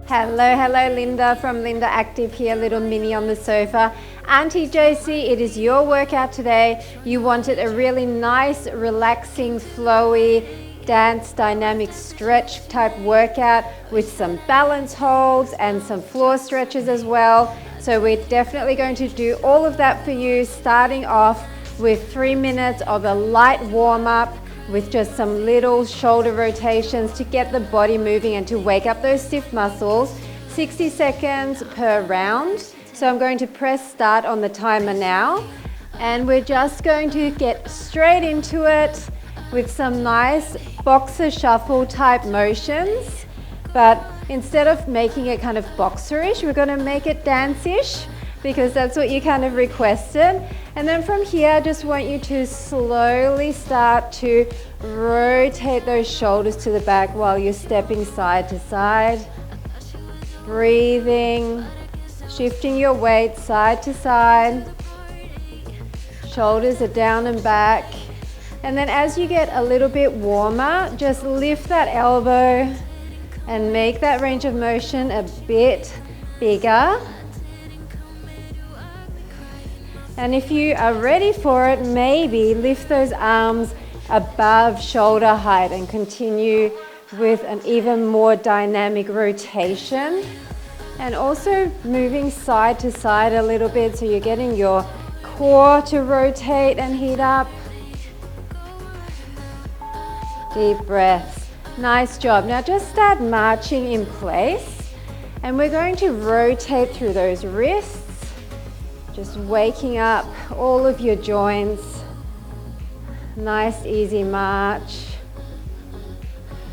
Hello, Linda from Linda Active here, little mini on the sofa. AuntyJ-C, it is your workout today. You wanted a really nice, relaxing, flowy, dance, dynamic stretch type workout with some balance holds and some floor stretches as well. So we're definitely going to do all of that for you, starting off with 3 minutes of a light warm-up with just some little shoulder rotations to get the body moving and to wake up those stiff muscles. 60 seconds per round. So I'm going to press start on the timer now, and we're just going to get straight into it with some nice boxer shuffle type motions. But instead of making it kind of boxerish, we're going to make it dance-ish, because that's what you kind of requested. And then from here, I just want you to slowly start to rotate those shoulders to the back while you're stepping side to side. Breathing, shifting your weight side to side. Shoulders are down and back. And then as you get a little bit warmer, just lift that elbow and make that range of motion a bit bigger. And if you are ready for it, maybe lift those arms above shoulder height and continue with an even more dynamic rotation. And also moving side to side a little bit so you're getting your core to rotate and heat up. Deep breaths. Nice job. Now just start marching in place, and we're going to rotate through those wrists. Just waking up all of your joints. Nice, easy march.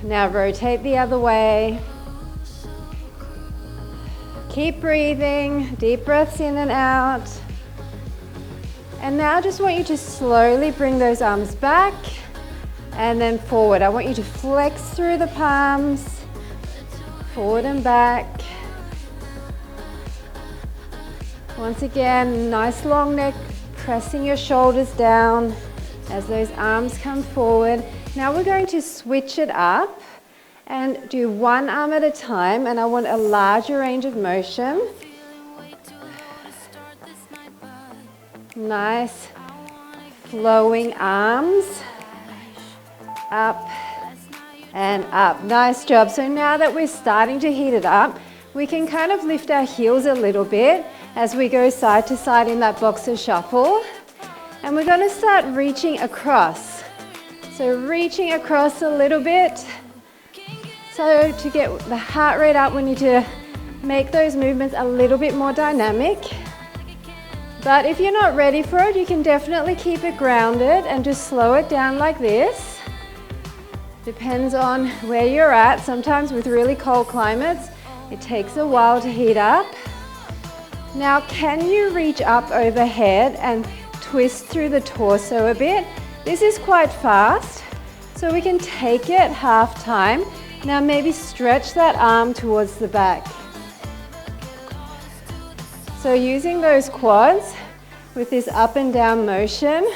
Now rotate the other way. Keep breathing, deep breaths in and out. And now I just want you to slowly bring those arms back and then forward. I want you to flex through the palms, forward and back. Once again, nice long neck, pressing your shoulders down as those arms come forward. Now we're going to switch it up and do one arm at a time, and I want a larger range of motion. Nice flowing arms, up and up. Nice job. So now that we're starting to heat it up, we can kind of lift our heels a little bit as we go side to side in that boxer shuffle. And we're going to start reaching across. So reaching across a little bit. So to get the heart rate up, we need to make those movements a little bit more dynamic. But if you're not ready for it, you can definitely keep it grounded and just slow it down like this. Depends on where you're at. Sometimes with really cold climates, it takes a while to heat up. Now, can you reach up overhead and twist through the torso a bit? This is quite fast, so we can take it half time. Now maybe stretch that arm towards the back. So using those quads with this up and down motion,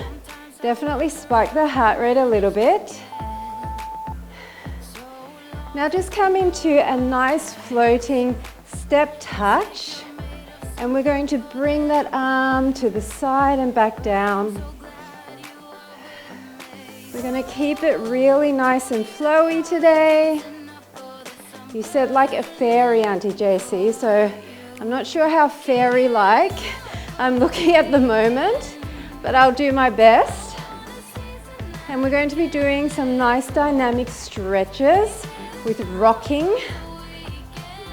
definitely spike the heart rate a little bit. Now just come into a nice floating step touch. And we're going to bring that arm to the side and back down. We're going to keep it really nice and flowy today. You said like a fairy, AuntyJ-C, so I'm not sure how fairy-like I'm looking at the moment, but I'll do my best. And we're going to be doing some nice dynamic stretches with rocking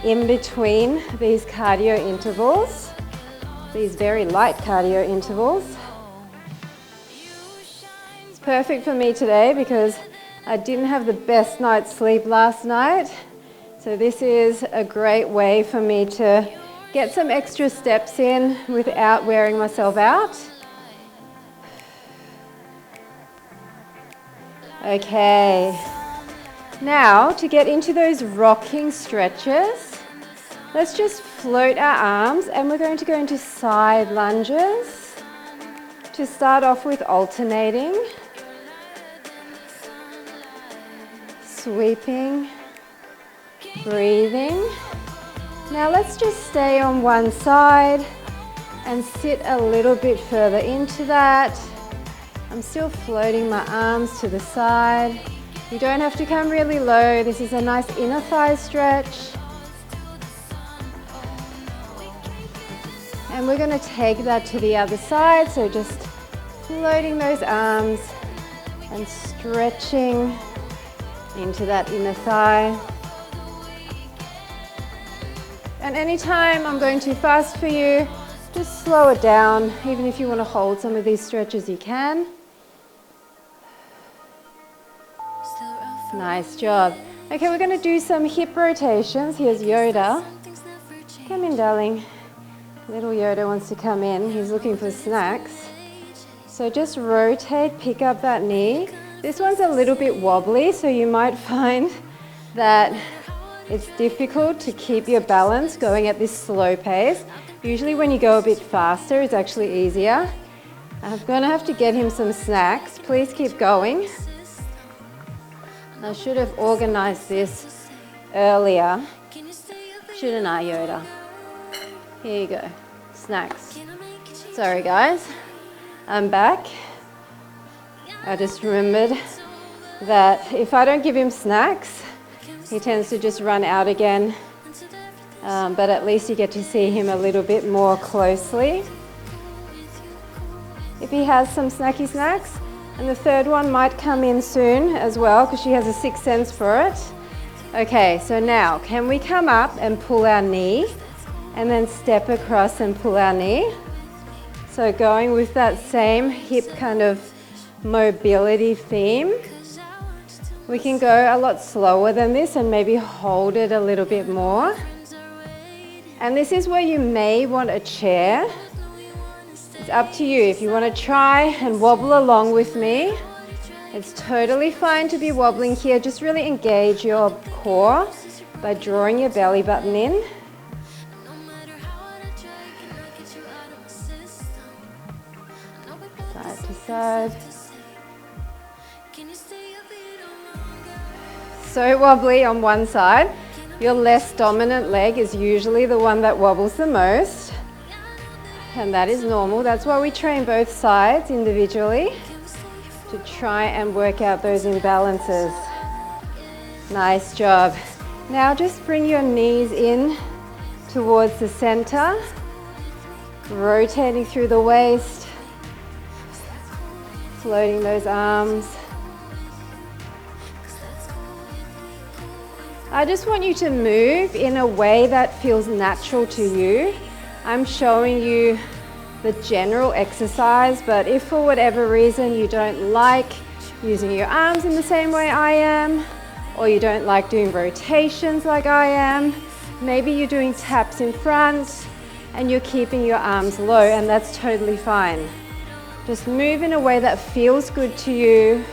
in between these cardio intervals, these very light cardio intervals. It's perfect for me today because I didn't have the best night's sleep last night. So this is a great way for me to get some extra steps in without wearing myself out. Okay. Now, to get into those rocking stretches, let's just float our arms, and we're going to go into side lunges to start off with, alternating, sweeping, breathing, Now let's just stay on one side and sit a little bit further into that. I'm still floating my arms to the side. You don't have to come really low. This is a nice inner thigh stretch. And we're going to take that to the other side. So just floating those arms and stretching into that inner thigh. And anytime I'm going too fast for you, just slow it down. Even if you want to hold some of these stretches, you can. Nice job. Okay, we're going to do some hip rotations. Here's Yoda. Come in, darling. Little Yoda wants to come in. He's looking for snacks. So just rotate, pick up that knee. This one's a little bit wobbly, so you might find that it's difficult to keep your balance going at this slow pace. Usually when you go a bit faster, it's actually easier. I'm going to have to get him some snacks. Please keep going. I should have organized this earlier, shouldn't I, Yoda? Here you go, snacks. Sorry guys, I'm back. I just remembered that if I don't give him snacks, he tends to just run out again. But at least you get to see him a little bit more closely. If he has some snacky snacks, and the third one might come in soon as well because she has a sixth sense for it. Okay, so now can we come up and pull our knee and then step across and pull our knee? So going with that same hip kind of mobility theme. We can go a lot slower than this and maybe hold it a little bit more. And this is where you may want a chair. It's up to you. If you want to try and wobble along with me, it's totally fine to be wobbling here. Just really engage your core by drawing your belly button in. Side to side. So wobbly on one side. Your less dominant leg is usually the one that wobbles the most. And that is normal. That's why we train both sides individually to try and work out those imbalances. Nice job. Now just bring your knees in towards the center, rotating through the waist, floating those arms. I just want you to move in a way that feels natural to you. I'm showing you the general exercise, but if for whatever reason you don't like using your arms in the same way I am, or you don't like doing rotations like I am, maybe you're doing taps in front and you're keeping your arms low, and that's totally fine. Just move in a way that feels good to you.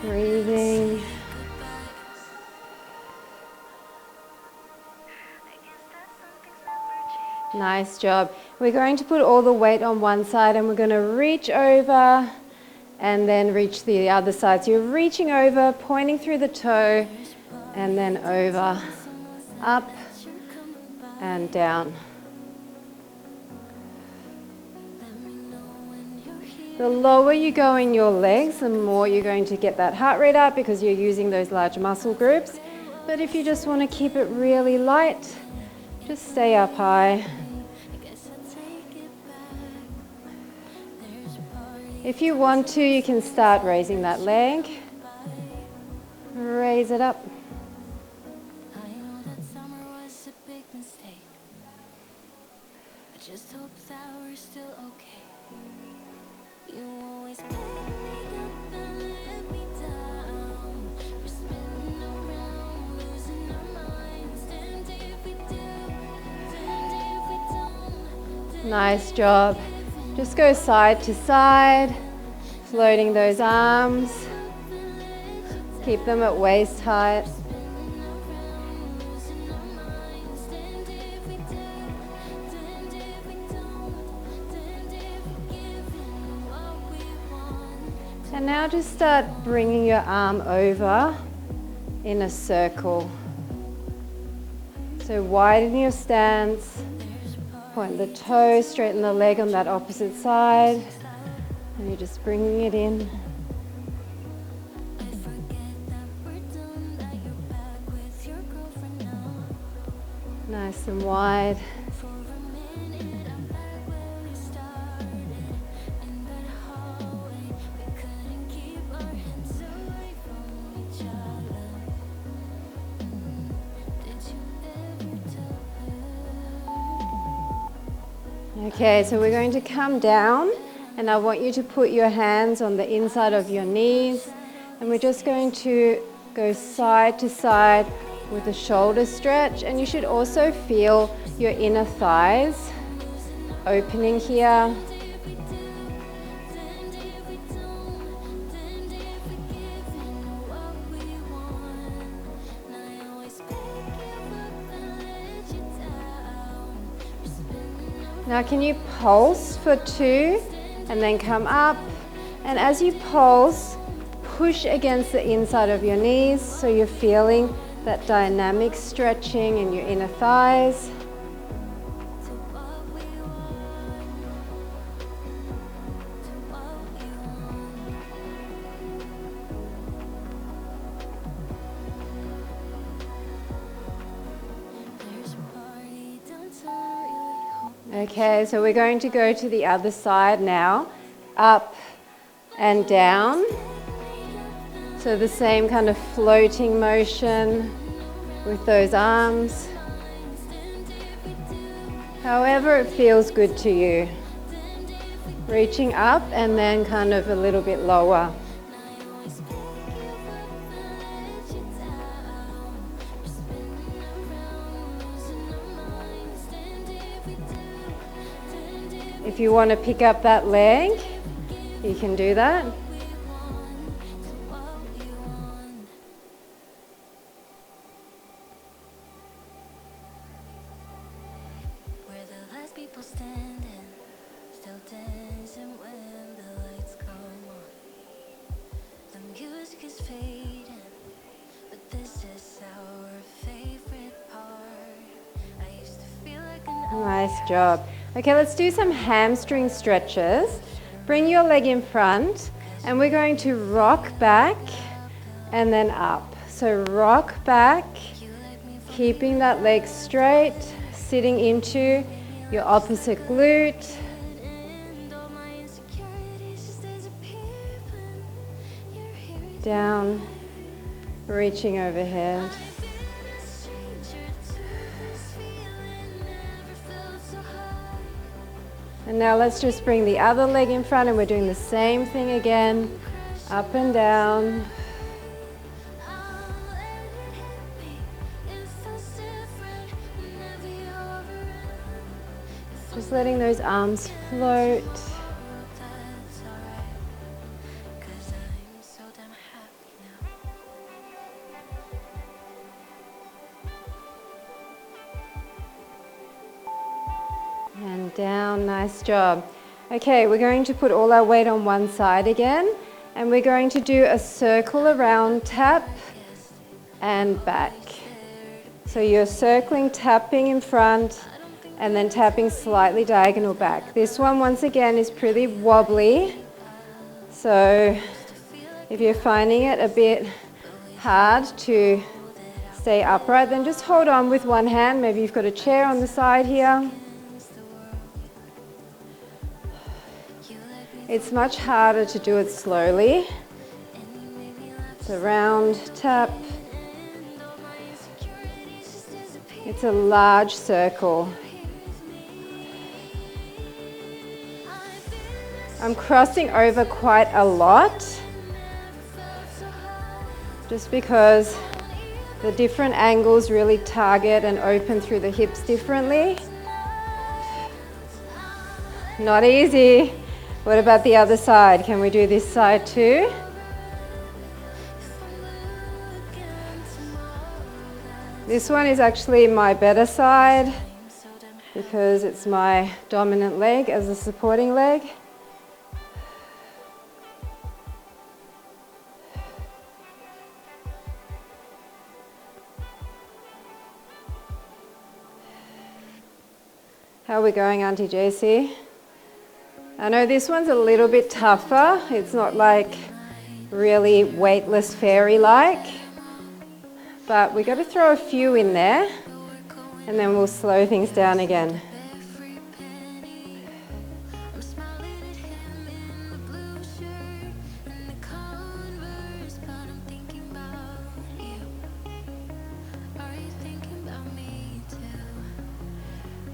Breathing. Nice job. We're going to put all the weight on one side and we're going to reach over and then reach the other side. So you're reaching over, pointing through the toe, and then over, up and down. The lower you go in your legs, the more you're going to get that heart rate up because you're using those large muscle groups. But if you just want to keep it really light, just stay up high. If you want to, you can start raising that leg. Raise it up. Nice job. Just go side to side, floating those arms. Keep them at waist height. And now just start bringing your arm over in a circle. So widen your stance, point the toe, straighten the leg on that opposite side, and you're just bringing it in. Nice and wide. Okay, so we're going to come down, and I want you to put your hands on the inside of your knees, and we're just going to go side to side with a shoulder stretch, and you should also feel your inner thighs opening here. Now can you pulse for 2 and then come up, and as you pulse, push against the inside of your knees so you're feeling that dynamic stretching in your inner thighs. Okay, so we're going to go to the other side now, up and down. So the same kind of floating motion with those arms. However it feels good to you. Reaching up and then kind of a little bit lower. If you want to pick up that leg, you can do that. Nice job. Okay, let's do some hamstring stretches. Bring your leg in front, and we're going to rock back and then up. So rock back, keeping that leg straight, sitting into your opposite glute. Down, reaching overhead. And now let's just bring the other leg in front, and we're doing the same thing again, up and down. Just letting those arms float. And down, nice job. Okay, we're going to put all our weight on one side again, and we're going to do a circle around, tap and back. So you're circling, tapping in front, and then tapping slightly diagonal back. This one, once again, is pretty wobbly. So if you're finding it a bit hard to stay upright, then just hold on with one hand. Maybe you've got a chair on the side here. It's much harder to do it slowly. It's a round tap. It's a large circle. I'm crossing over quite a lot, just because the different angles really target and open through the hips differently. Not easy. What about the other side? Can we do this side too? This one is actually my better side because it's my dominant leg as a supporting leg. How are we going, AuntyJ-C? I know this one's a little bit tougher. It's not like really weightless fairy-like, but we got to throw a few in there and then we'll slow things down again.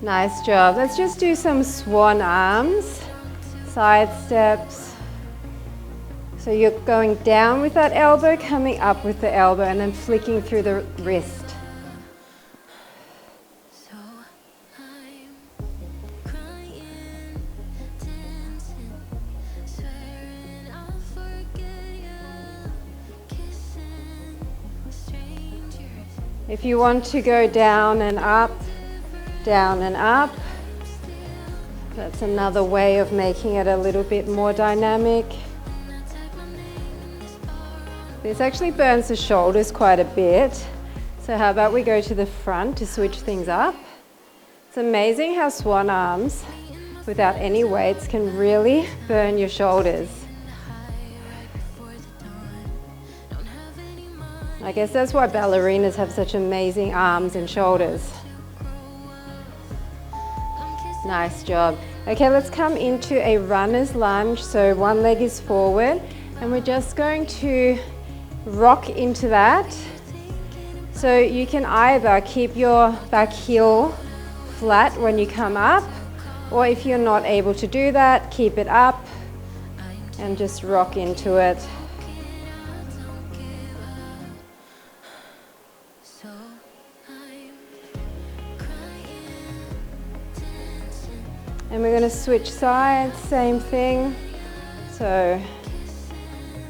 Nice job. Let's just do some swan arms, side steps. So you're going down with that elbow, coming up with the elbow, and then flicking through the wrist. If you want to go down and up, that's another way of making it a little bit more dynamic. This actually burns the shoulders quite a bit. So how about we go to the front to switch things up? It's amazing how swan arms without any weights can really burn your shoulders. I guess that's why ballerinas have such amazing arms and shoulders. Nice job. Okay, let's come into a runner's lunge. So one leg is forward and we're just going to rock into that. So you can either keep your back heel flat when you come up, or if you're not able to do that, keep it up and just rock into it. And we're going to switch sides, same thing. So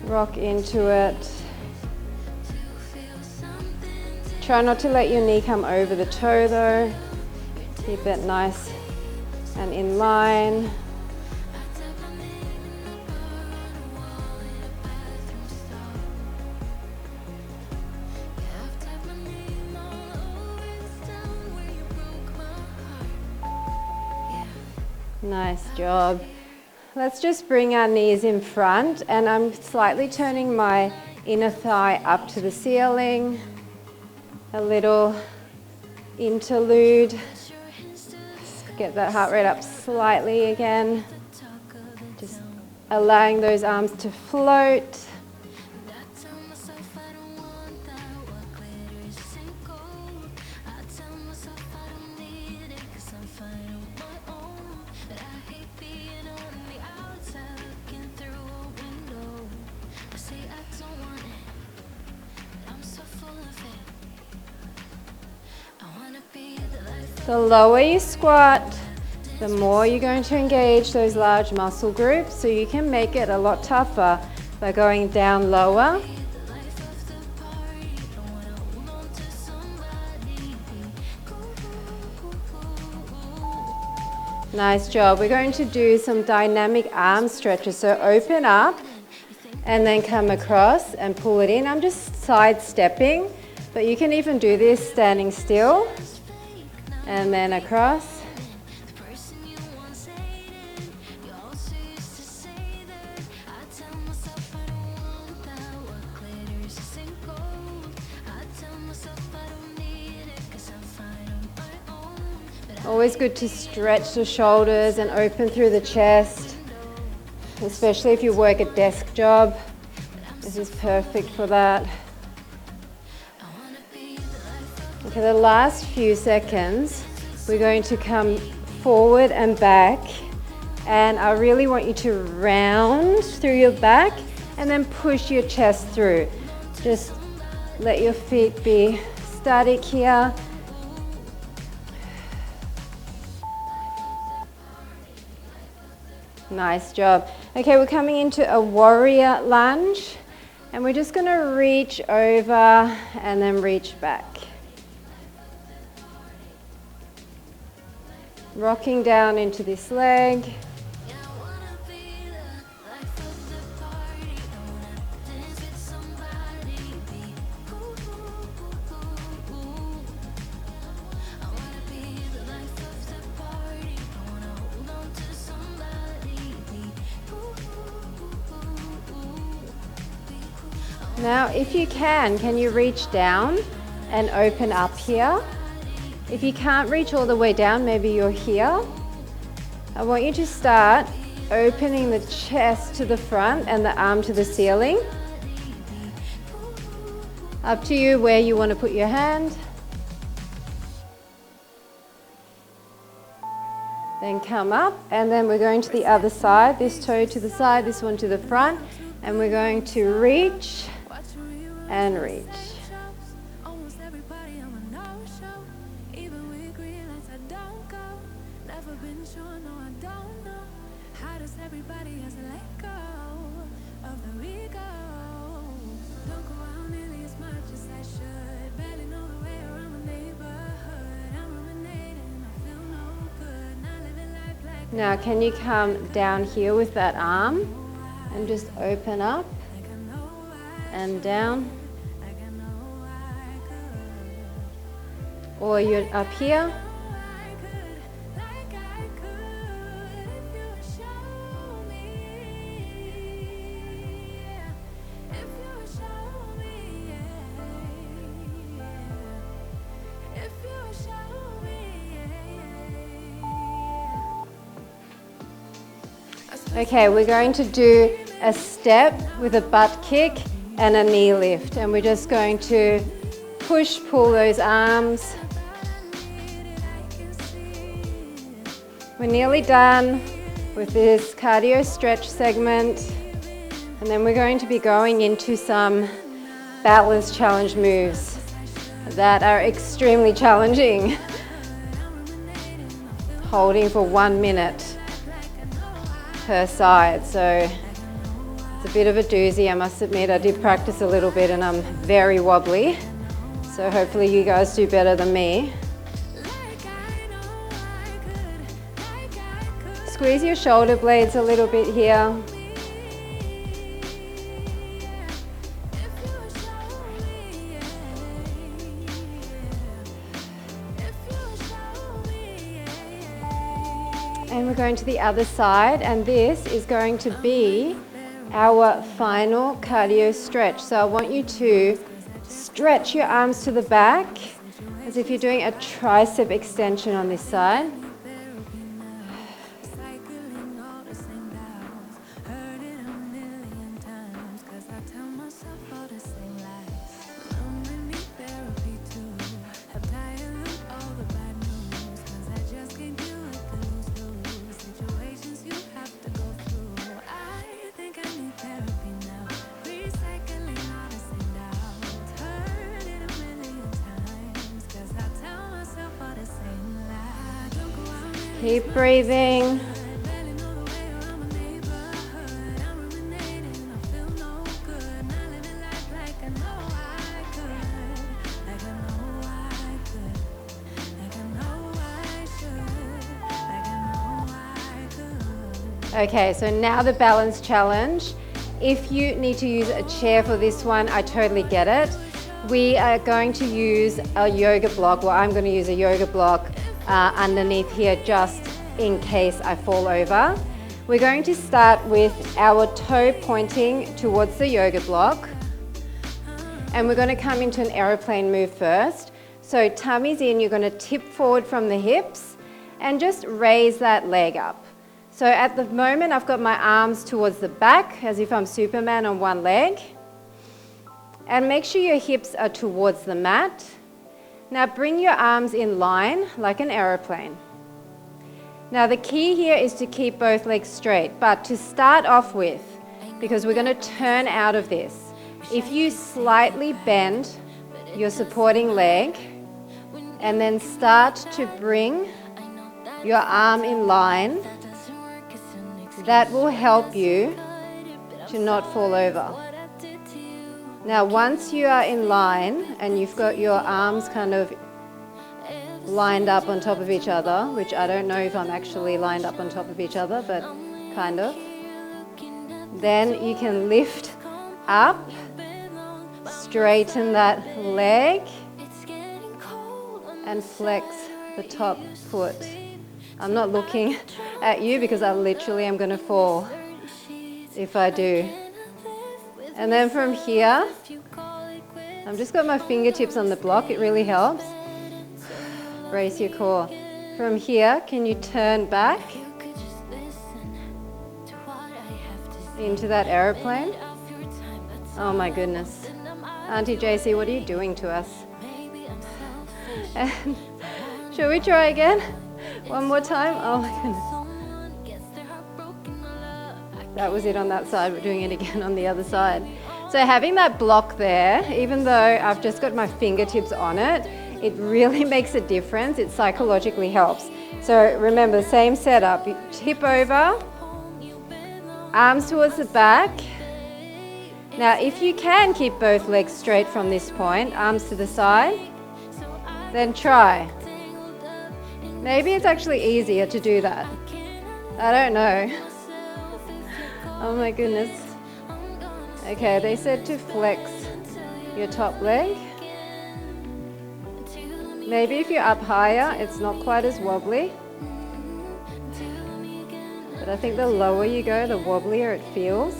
rock into it. Try not to let your knee come over the toe though. Keep it nice and in line. Nice job. Let's just bring our knees in front, and I'm slightly turning my inner thigh up to the ceiling. A little interlude. Get that heart rate up slightly again. Just allowing those arms to float. The lower you squat, the more you're going to engage those large muscle groups, so you can make it a lot tougher by going down lower. Nice job. We're going to do some dynamic arm stretches. So open up and then come across and pull it in. I'm just side stepping, but you can even do this standing still. And then across. Always good to stretch the shoulders and open through the chest, especially if you work a desk job. This is perfect for that. For the last few seconds, we're going to come forward and back, and I really want you to round through your back and then push your chest through. Just let your feet be static here. Nice job. Okay, we're coming into a warrior lunge, and we're just going to reach over and then reach back. Rocking down into this leg. Now, if you can you reach down and open up here? If you can't reach all the way down, maybe you're here. I want you to start opening the chest to the front and the arm to the ceiling. Up to you where you want to put your hand. Then come up, and then we're going to the other side, this toe to the side, this one to the front, and we're going to reach and reach. Now, can you come down here with that arm and just open up and down? Or you're up here. Okay, we're going to do a step with a butt kick and a knee lift, and we're just going to push, pull those arms. We're nearly done with this cardio stretch segment, and then we're going to be going into some balance challenge moves that are extremely challenging. Holding for 1 minute per side, so it's a bit of a doozy. I must admit, I did practice a little bit and I'm very wobbly, so hopefully you guys do better than me. Squeeze your shoulder blades a little bit here. And we're going to the other side, and this is going to be our final cardio stretch. So I want you to stretch your arms to the back as if you're doing a tricep extension on this side. Keep breathing. Okay, so now the balance challenge. If you need to use a chair for this one, I totally get it. We are going to use a yoga block. Well, I'm going to use a yoga block underneath here just in case I fall over. We're going to start with our toe pointing towards the yoga block, and we're going to come into an aeroplane move first. So tummy's in, you're going to tip forward from the hips and just raise that leg up. So at the moment I've got my arms towards the back as if I'm Superman on one leg, and make sure your hips are towards the mat. Now bring your arms in line like an aeroplane. Now the key here is to keep both legs straight, but to start off with, because we're going to turn out of this, if you slightly bend your supporting leg and then start to bring your arm in line, that will help you to not fall over. Now once you are in line and you've got your arms kind of lined up on top of each other, which I don't know if I'm actually lined up on top of each other, but kind of, then you can lift up, straighten that leg and flex the top foot. I'm not looking at you because I literally am going to fall if I do. And then from here, I've just got my fingertips on the block. It really helps. Brace your core. From here, can you turn back into that aeroplane? Oh my goodness. AuntyJ-C, what are you doing to us? And shall we try again? One more time? Oh my goodness. That was it on that side. We're doing it again on the other side. So having that block there, even though I've just got my fingertips on it, it really makes a difference. It psychologically helps. So remember, same setup. You tip over, arms towards the back. Now, if you can keep both legs straight from this point, arms to the side, then try. Maybe it's actually easier to do that. I don't know. Oh my goodness. Okay, they said to flex your top leg. Maybe if you're up higher, it's not quite as wobbly. But I think the lower you go, the wobblier it feels.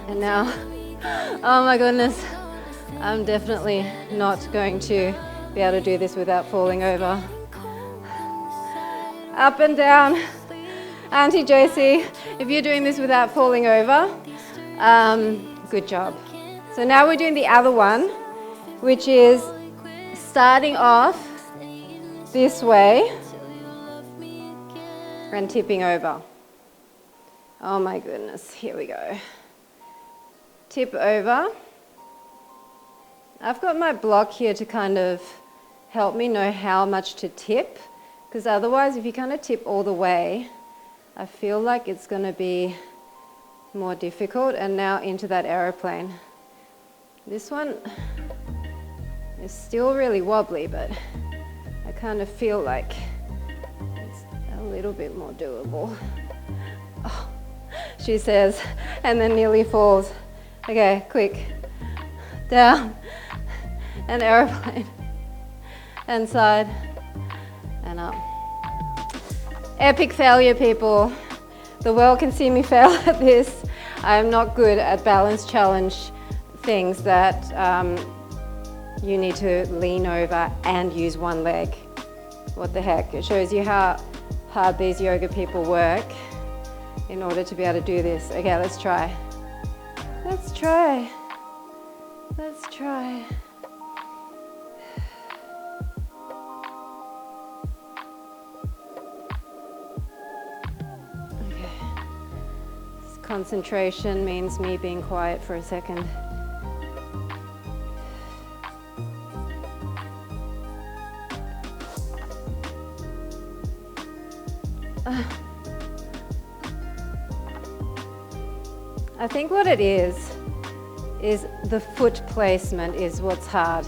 And now, oh my goodness, I'm definitely not going to be able to do this without falling over. Up and down. AuntyJ-C, if you're doing this without falling over, good job. So now we're doing the other one, which is starting off this way and tipping over. Oh my goodness, here we go. Tip over. I've got my block here to kind of help me know how much to tip, because otherwise if you kind of tip all the way, I feel like it's going to be more difficult. And now into that aeroplane. This one is still really wobbly, but I kind of feel like it's a little bit more doable. Oh, she says, and then nearly falls. Okay, quick. Down, and aeroplane, and side, and up. Epic failure, people. The world can see me fail at this. I am not good at balance challenge things that you need to lean over and use one leg. What the heck? It shows you how hard these yoga people work in order to be able to do this. Okay, let's try. Let's try. Let's try. Okay. This concentration means me being quiet for a second. I think what it is the foot placement is what's hard.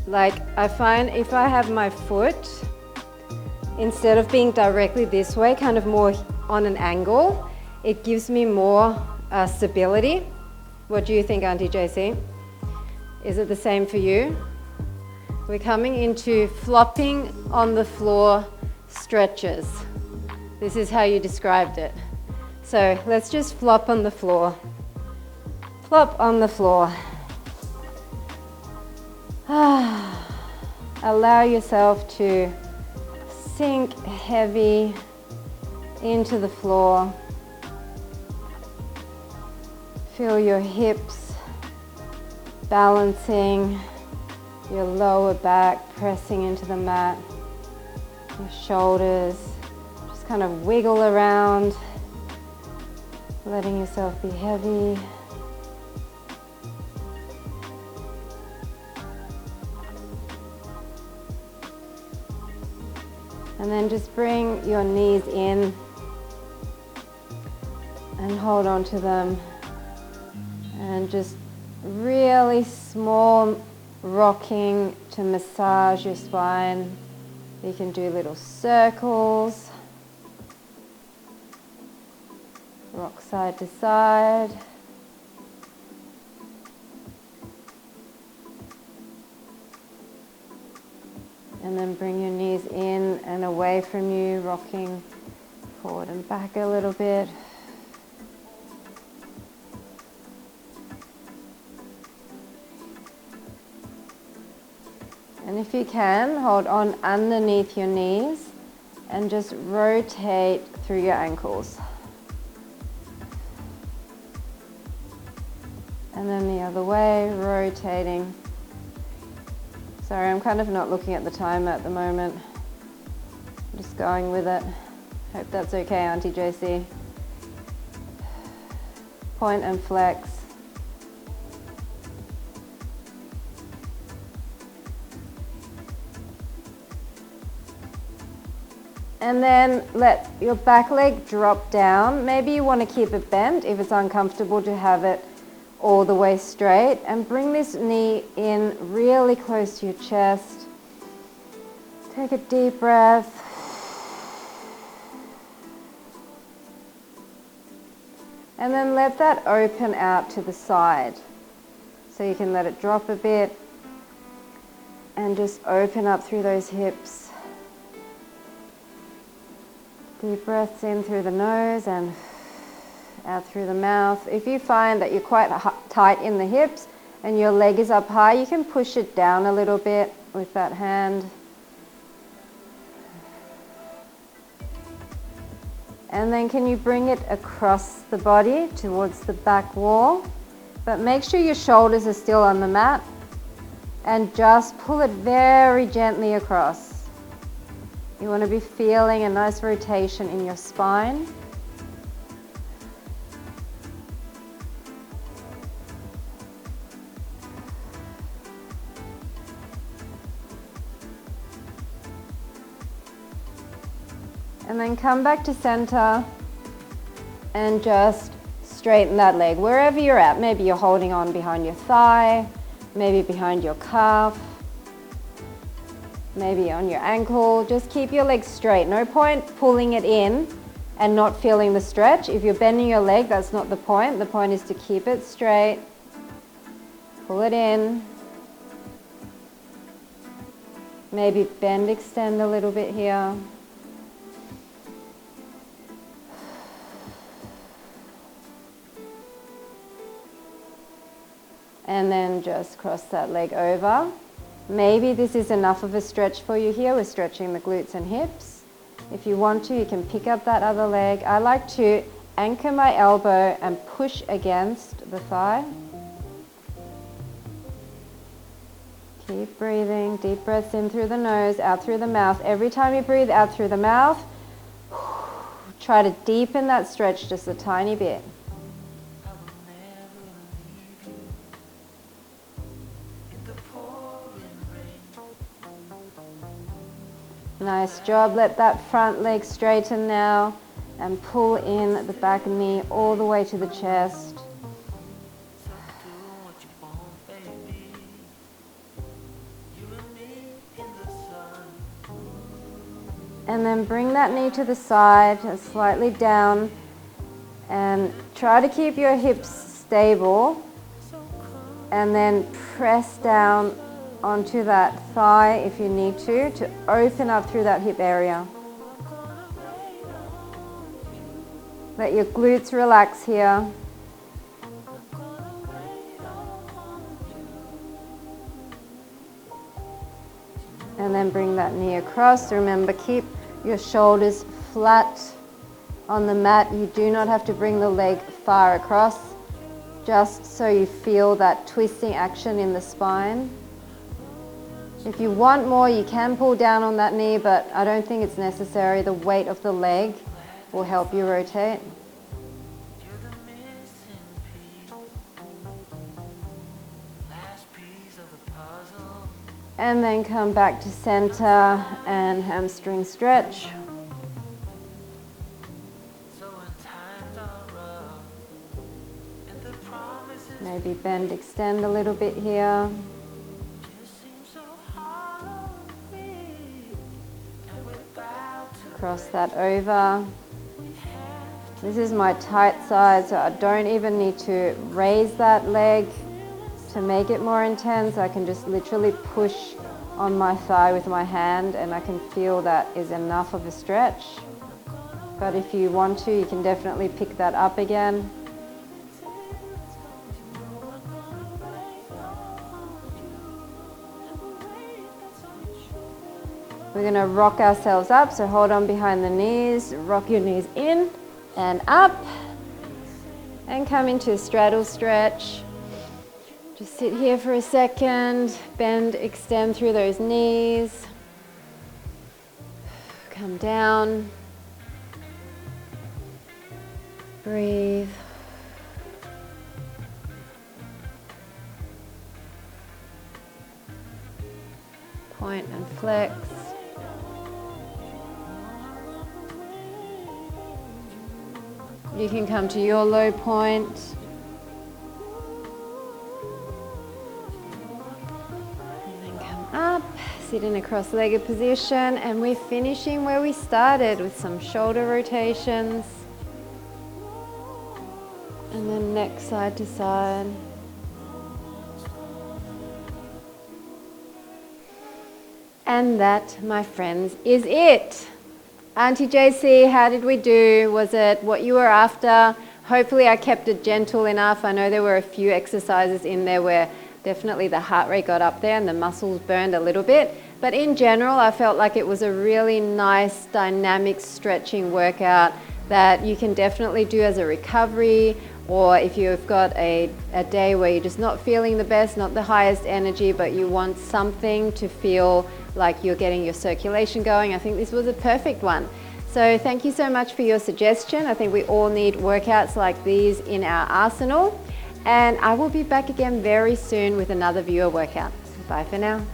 Like, I find if I have my foot, instead of being directly this way, kind of more on an angle, it gives me more stability. What do you think, AuntyJ-C? Is it the same for you? We're coming into flopping on the floor stretches. This is how you described it. So let's just flop on the floor. Flop on the floor. Allow yourself to sink heavy into the floor. Feel your hips balancing, your lower back pressing into the mat, your shoulders. Just kind of wiggle around, letting yourself be heavy. And then just bring your knees in and hold on to them. And just really small rocking to massage your spine. You can do little circles. Rock side to side. And then bring your knees in and away from you, rocking Forward and back a little bit. And if you can, hold on underneath your knees and just rotate through your ankles. And then the other way, rotating. Sorry, I'm kind of not looking at the timer at the moment. I'm just going with it. Hope that's okay, AuntyJ-C. Point and flex. And then let your back leg drop down. Maybe you want to keep it bent if it's uncomfortable to have it all the way straight. And bring this knee in really close to your chest. Take a deep breath. And then let that open out to the side. So you can let it drop a bit and just open up through those hips. Deep breaths in through the nose and out through the mouth. If you find that you're quite tight in the hips and your leg is up high, you can push it down a little bit with that hand. And then can you bring it across the body towards the back wall? But make sure your shoulders are still on the mat and just pull it very gently across. You want to be feeling a nice rotation in your spine. And then come back to center and just straighten that leg wherever you're at. Maybe you're holding on behind your thigh, maybe behind your calf, maybe on your ankle. Just keep your leg straight. No point pulling it in and not feeling the stretch. If you're bending your leg, that's not the point. The point is to keep it straight. Pull it in. Maybe bend, extend a little bit here. And then just cross that leg over. Maybe this is enough of a stretch for you here. We're stretching the glutes and hips. If you want to, you can pick up that other leg. I like to anchor my elbow and push against the thigh. Keep breathing. Deep breaths in through the nose, out through the mouth. Every time you breathe out through the mouth, try to deepen that stretch just a tiny bit. Nice job. Let that front leg straighten now and pull in the back knee all the way to the chest. And then bring that knee to the side, slightly down, and try to keep your hips stable, and then press down onto that thigh if you need to open up through that hip area. Let your glutes relax here. And then bring that knee across. Remember, keep your shoulders flat on the mat. You do not have to bring the leg far across, just so you feel that twisting action in the spine. If you want more, you can pull down on that knee, but I don't think it's necessary. The weight of the leg will help you rotate. And then come back to center and hamstring stretch. Maybe bend, extend a little bit here. Cross that over. This is my tight side, so I don't even need to raise that leg to make it more intense. I can just literally push on my thigh with my hand, and I can feel that is enough of a stretch. but if you want to, you can definitely pick that up again. We're going to rock ourselves up, so hold on behind the knees, rock your knees in and up, and come into a straddle stretch. Just sit here for a second, bend, extend through those knees, come down, breathe. Point and flex. You can come to your low point. And then come up, sit in a cross-legged position, and we're finishing where we started with some shoulder rotations. And then neck side to side. And that, my friends, is it. AuntyJ-C, how did we do? Was it what you were after? Hopefully I kept it gentle enough. I know there were a few exercises in there where definitely the heart rate got up there and the muscles burned a little bit. But in general, I felt like it was a really nice, dynamic stretching workout that you can definitely do as a recovery, or if you've got a day where you're just not feeling the best, not the highest energy, but you want something to feel like you're getting your circulation going. I think this was a perfect one. So thank you so much for your suggestion. I think we all need workouts like these in our arsenal. And I will be back again very soon with another viewer workout. Bye for now.